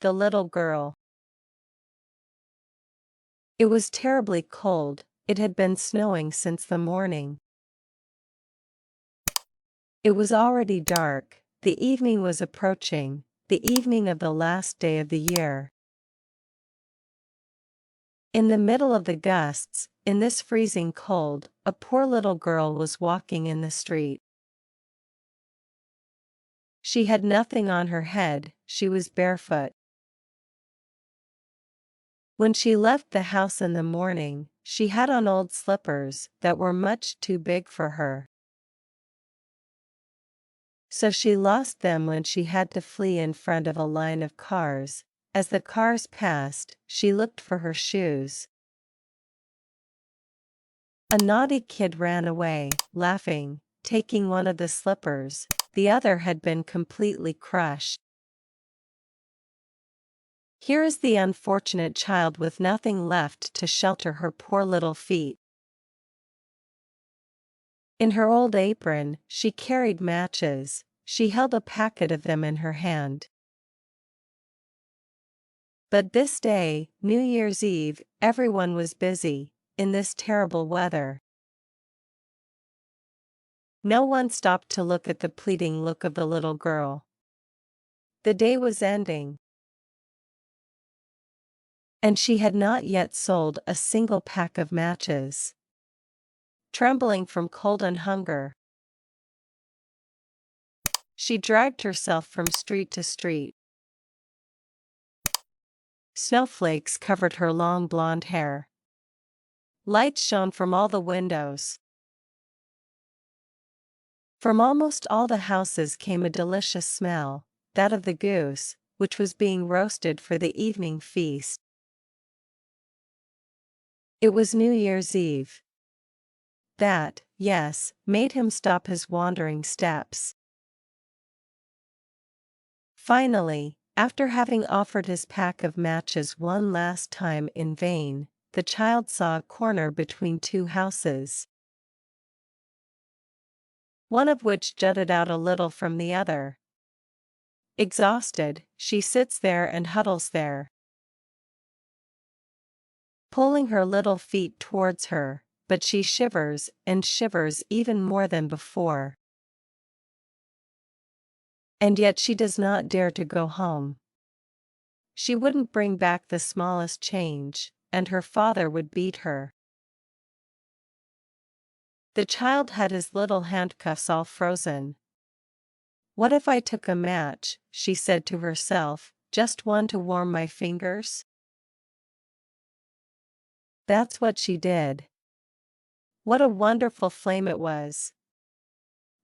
the little girl. It was terribly cold, it had been snowing since the morning. It was already dark, the evening was approaching, the evening of the last day of the year. In the middle of the gusts, in this freezing cold, a poor little girl was walking in the street. She had nothing on her head, she was barefoot. When she left the house in the morning, she had on old slippers that were much too big for her. So she lost them when she had to flee in front of a line of cars. As the cars passed, she looked for her shoes. A naughty kid ran away, laughing, taking one of the slippers. The other had been completely crushed. Here is the unfortunate child with nothing left to shelter her poor little feet. In her old apron, she carried matches, she held a packet of them in her hand. But this day, New Year's Eve, everyone was busy, in this terrible weather. No one stopped to look at the pleading look of the little girl. The day was ending, and she had not yet sold a single pack of matches. Trembling from cold and hunger, she dragged herself from street to street. Snowflakes covered her long blonde hair. Lights shone from all the windows. From almost all the houses came a delicious smell, that of the goose, which was being roasted for the evening feast. It was New Year's Eve. That, yes, made him stop his wandering steps. Finally, after having offered his pack of matches one last time in vain, the child saw a corner between two houses, one of which jutted out a little from the other. Exhausted, she sits there and huddles there, pulling her little feet towards her, but she shivers and shivers even more than before. And yet she does not dare to go home. She wouldn't bring back the smallest change, and her father would beat her. The child had his little handcuffs all frozen. What if I took a match, she said to herself, just one to warm my fingers? That's what she did. What a wonderful flame it was.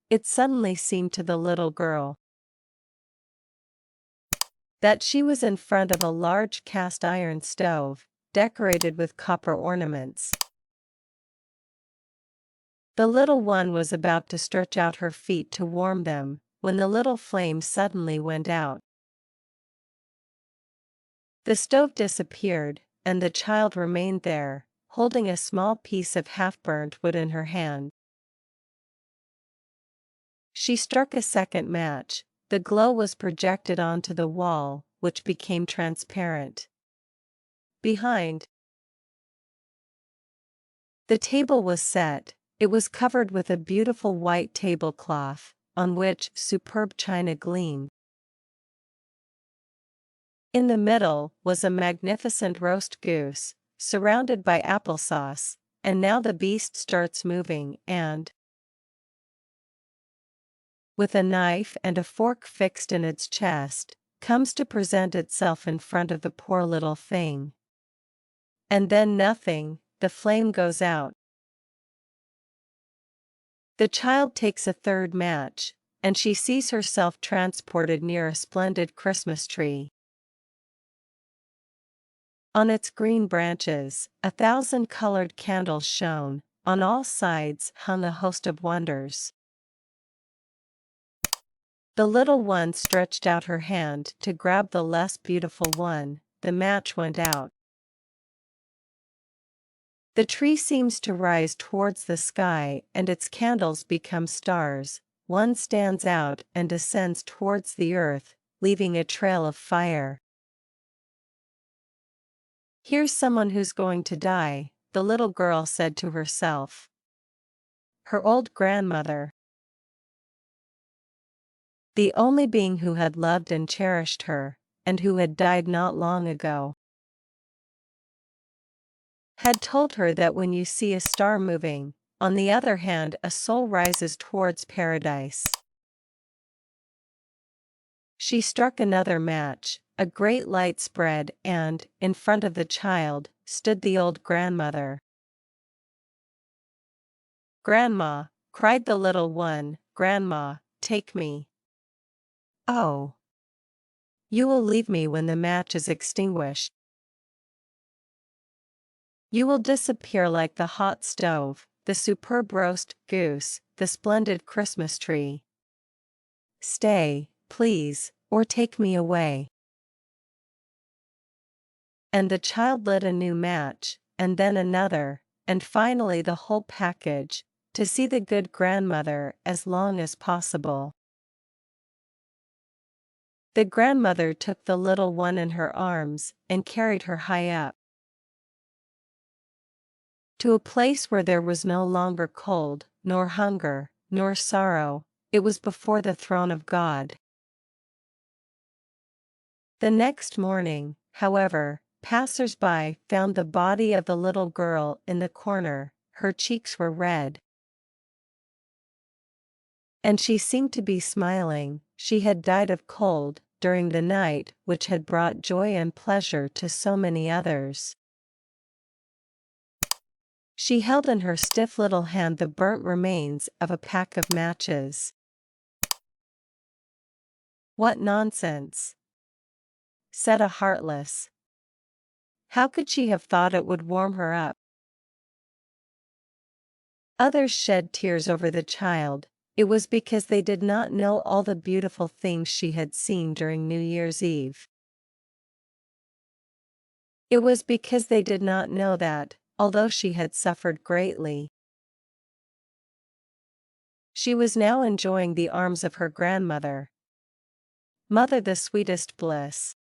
It suddenly seemed to the little girl that she was in front of a large cast iron stove, decorated with copper ornaments. The little one was about to stretch out her feet to warm them, when the little flame suddenly went out. The stove disappeared, and the child remained there, holding a small piece of half-burnt wood in her hand. She struck a second match. The glow was projected onto the wall, which became transparent. Behind, the table was set. It was covered with a beautiful white tablecloth, on which superb china gleamed. In the middle was a magnificent roast goose, surrounded by applesauce, and now the beast starts moving and, with a knife and a fork fixed in its chest, comes to present itself in front of the poor little thing. And then nothing, the flame goes out. The child takes a third match, and she sees herself transported near a splendid Christmas tree. On its green branches, 1,000 colored candles shone, on all sides hung a host of wonders. The little one stretched out her hand to grab the less beautiful one. The match went out. The tree seems to rise towards the sky and its candles become stars. One stands out and descends towards the earth, leaving a trail of fire. Here's someone who's going to die, the little girl said to herself. Her old grandmother. The only being who had loved and cherished her, and who had died not long ago, had told her that when you see a star moving, on the other hand a soul rises towards paradise. She struck another match, a great light spread, and, in front of the child, stood the old grandmother. "Grandma," cried the little one, "Grandma, take me." "Oh! You will leave me when the match is extinguished. You will disappear like the hot stove, the superb roast goose, the splendid Christmas tree. Stay, please, or take me away." And the child lit a new match, and then another, and finally the whole package, to see the good grandmother as long as possible. The grandmother took the little one in her arms, and carried her high up, to a place where there was no longer cold, nor hunger, nor sorrow. It was before the throne of God. The next morning, however, passers-by found the body of the little girl in the corner. Her cheeks were red, and she seemed to be smiling. She had died of cold during the night which had brought joy and pleasure to so many others. She held in her stiff little hand the burnt remains of a pack of matches. "What nonsense!" said a heartless. "How could she have thought it would warm her up?" Others shed tears over the child. It was because they did not know all the beautiful things she had seen during New Year's Eve. It was because they did not know that, although she had suffered greatly, she was now enjoying the arms of her grandmother. Mother, the sweetest bliss.